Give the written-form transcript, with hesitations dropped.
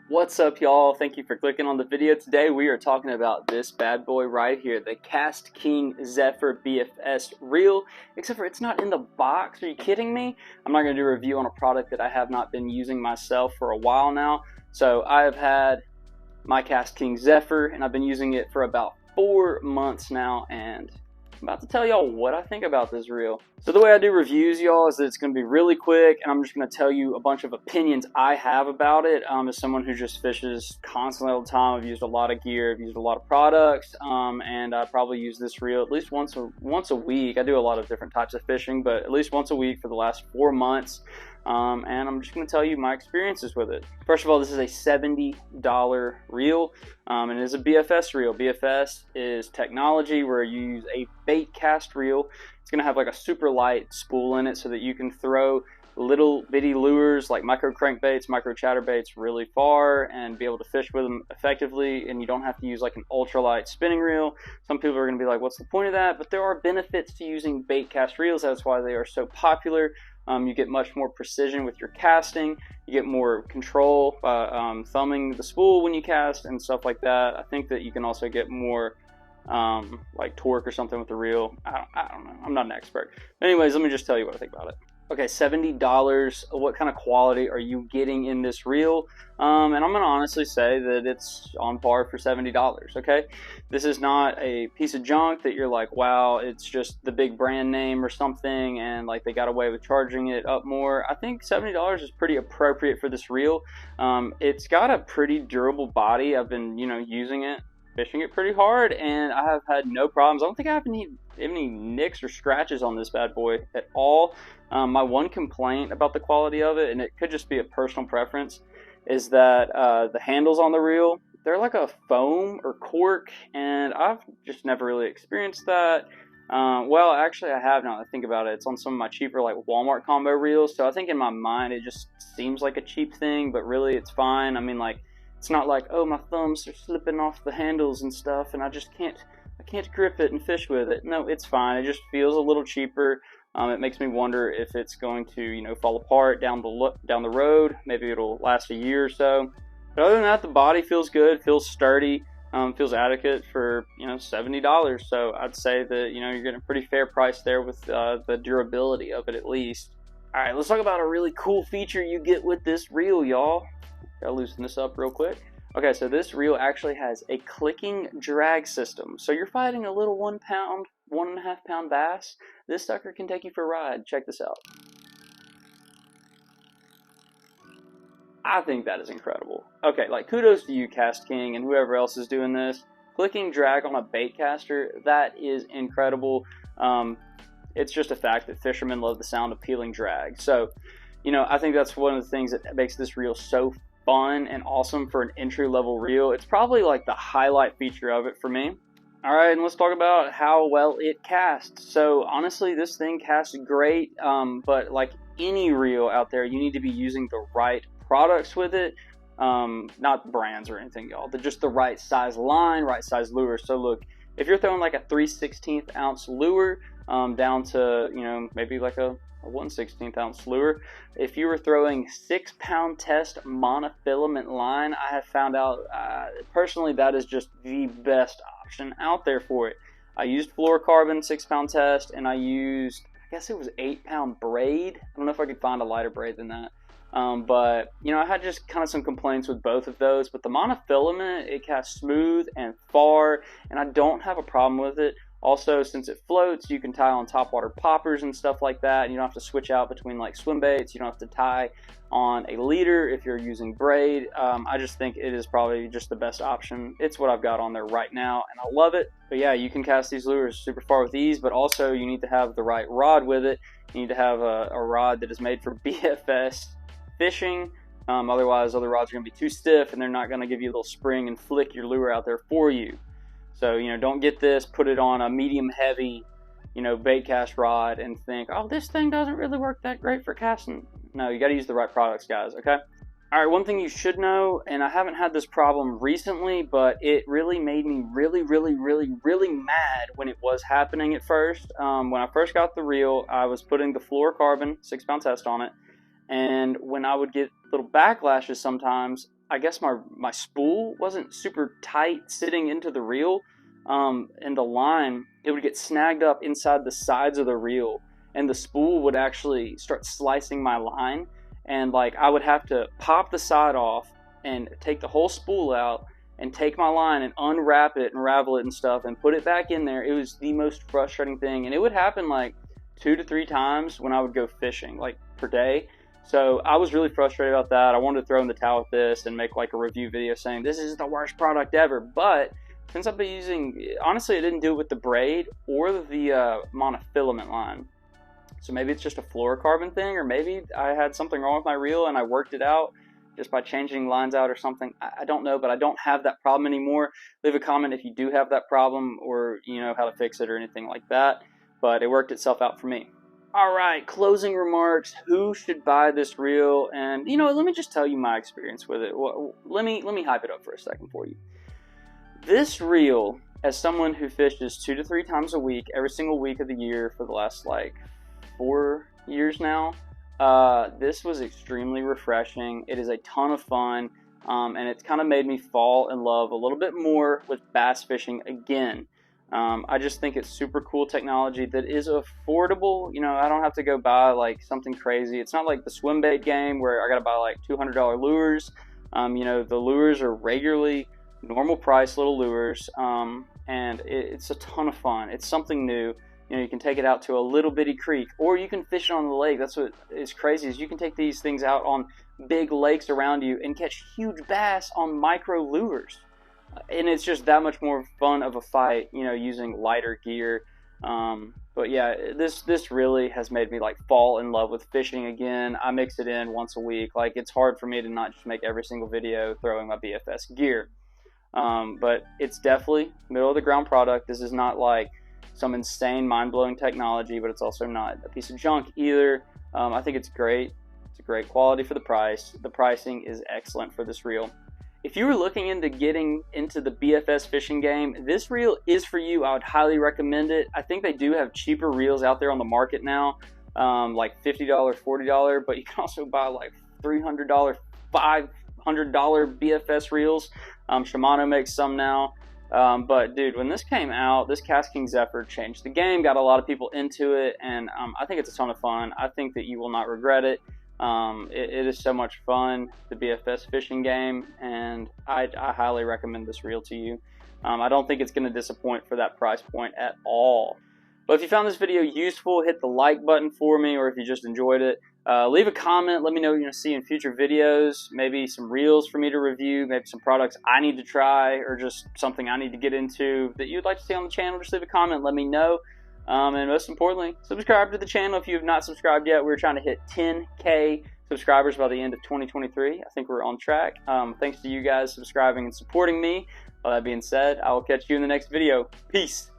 What's up, y'all? Thank you for clicking on the video. Today we are talking about this bad boy right here, the KastKing Zephyr BFS reel, except for it's not in the box. Are you kidding me? I'm not going to do a review on a product that I have not been using myself for a while now. So I have had my KastKing Zephyr and I've been using it for about 4 months now, and I'm about to tell y'all what I think about this reel. So the way I do reviews, y'all, is that it's going to be really quick, and I'm just going to tell you a bunch of opinions I have about it. As someone who just fishes constantly all the time, I've used a lot of gear, I've used a lot of products, and I probably use this reel at least once a week. I do a lot of different types of fishing, but at least once a week for the last 4 months. And I'm just going to tell you my experiences with it. First of all, this is a $70 reel, and it is a BFS reel. BFS is technology where you use a bait cast reel. It's going to have like a super light spool in it so that you can throw little bitty lures like micro crankbaits, micro chatterbaits really far and be able to fish with them effectively, and you don't have to use like an ultralight spinning reel. Some people are going to be like, what's the point of that? But there are benefits to using bait cast reels. That's why they are so popular. You get much more precision with your casting. You get more control by thumbing the spool when you cast and stuff like that. I think that you can also get more like torque or something with the reel. I don't know. I'm not an expert. Anyways, let me just tell you what I think about it. Okay, $70. What kind of quality are you getting in this reel? And I'm gonna honestly say that it's on par for $70. Okay, this is not a piece of junk that you're like, wow, it's just the big brand name or something, and like they got away with charging it up more. I think $70 is pretty appropriate for this reel. It's got a pretty durable body. I've been, using it, fishing it pretty hard, and I have had no problems. I don't think I have any nicks or scratches on this bad boy at all. My one complaint about the quality of it, and it could just be a personal preference, is that the handles on the reel, they're like a foam or cork, and I've just never really experienced that. Well, actually I have now that I think about it. It's on some of my cheaper like Walmart combo reels, so I think in my mind it just seems like a cheap thing, but really it's fine. I mean, like, it's not like, oh, my thumbs are slipping off the handles and stuff and I can't grip it and fish with it. No, it's fine. It just feels a little cheaper. It makes me wonder if it's going to, fall apart down the road. Maybe it'll last a year or so. But other than that, the body feels good, feels sturdy, feels adequate for, $70. So I'd say that, you're getting a pretty fair price there with the durability of it at least. All right, let's talk about a really cool feature you get with this reel, y'all. Gotta loosen this up real quick. Okay, so this reel actually has a clicking drag system. So you're fighting a little 1 pound, 1.5 pound bass. This sucker can take you for a ride. Check this out. I think that is incredible. Okay, like, kudos to you, KastKing, and whoever else is doing this. Clicking drag on a bait caster, that is incredible. It's just a fact that fishermen love the sound of peeling drag. So, I think that's one of the things that makes this reel so fun and awesome for an entry-level reel. It's probably like the highlight feature of it for me. All right, and let's talk about how well it casts. So honestly, this thing casts great, but like any reel out there, you need to be using the right products with it. Not brands or anything, y'all, but just the right size line, right size lure. So look, if you're throwing like a 3/16 ounce lure down to, maybe like a 1/16 ounce lure. If you were throwing 6 pound test monofilament line, I have found out personally that is just the best option out there for it. I used fluorocarbon 6 pound test, and I used, I guess it was 8 pound braid. I don't know if I could find a lighter braid than that. But I had just kind of some complaints with both of those, but the monofilament, it casts smooth and far, and I don't have a problem with it. Also, since it floats, you can tie on topwater poppers and stuff like that, and you don't have to switch out between like swim baits. You don't have to tie on a leader if you're using braid. I just think it is probably just the best option. It's what I've got on there right now, and I love it. But yeah, you can cast these lures super far with ease, but also you need to have the right rod with it. You need to have a rod that is made for BFS fishing. Otherwise, other rods are going to be too stiff, and they're not going to give you a little spring and flick your lure out there for you. So, don't get this, put it on a medium heavy, bait cast rod and think, oh, this thing doesn't really work that great for casting. No, you got to use the right products, guys, okay? All right, one thing you should know, and I haven't had this problem recently, but it really made me really mad when it was happening at first. When I first got the reel, I was putting the fluorocarbon 6 pound test on it, and when I would get little backlashes sometimes, I guess my spool wasn't super tight sitting into the reel, and the line, it would get snagged up inside the sides of the reel, and the spool would actually start slicing my line, and like I would have to pop the side off and take the whole spool out and take my line and unwrap it and ravel it and stuff and put it back in there. It was the most frustrating thing, and it would happen like 2 to 3 times when I would go fishing, like per day. So I was really frustrated about that. I wanted to throw in the towel with this and make like a review video saying this is the worst product ever. But since I've been using, honestly, I didn't do it with the braid or the monofilament line. So maybe it's just a fluorocarbon thing, or maybe I had something wrong with my reel and I worked it out just by changing lines out or something. I don't know, but I don't have that problem anymore. Leave a comment if you do have that problem, or you know how to fix it or anything like that. But it worked itself out for me. All right, closing remarks. Who should buy this reel? And you know, let me just tell you my experience with it. Well, let me hype it up for a second for you. This reel, as someone who fishes 2 to 3 times a week, every single week of the year for the last like 4 years now, this was extremely refreshing. It is a ton of fun, and it's kind of made me fall in love a little bit more with bass fishing again. I just think it's super cool technology that is affordable. You know, I don't have to go buy like something crazy. It's not like the swim bait game where I got to buy like $200 lures. You know, the lures are regularly normal price little lures, and it's a ton of fun. It's something new. You know, you can take it out to a little bitty creek, or you can fish it on the lake. That's what is crazy, is you can take these things out on big lakes around you and catch huge bass on micro lures. And it's just that much more fun of a fight, you know, using lighter gear. But yeah, this really has made me like fall in love with fishing again. I mix it in once a week. Like, it's hard for me to not just make every single video throwing my BFS gear. But it's definitely middle of the ground product. This is not like some insane mind-blowing technology, but it's also not a piece of junk either. I think it's great. It's a great quality for the price. The pricing is excellent for this reel. If you were looking into getting into the BFS fishing game, this reel is for you. I would highly recommend it. I think they do have cheaper reels out there on the market now, like $50, $40, but you can also buy like $300, $500 BFS reels. Shimano makes some now. But dude, when this came out, this KastKing Zephyr changed the game, got a lot of people into it, and I think it's a ton of fun. I think that you will not regret it. It is so much fun, the BFS fishing game, and I highly recommend this reel to you. I don't think it's going to disappoint for that price point at all. But if you found this video useful, hit the like button for me, or if you just enjoyed it, leave a comment. Let me know what you want to see in future videos, maybe some reels for me to review, maybe some products I need to try, or just something I need to get into that you'd like to see on the channel. Just leave a comment, let me know. And most importantly, subscribe to the channel if you have not subscribed yet. We're trying to hit 10K subscribers by the end of 2023. I think we're on track. Thanks to you guys subscribing and supporting me. All that being said, I will catch you in the next video. Peace.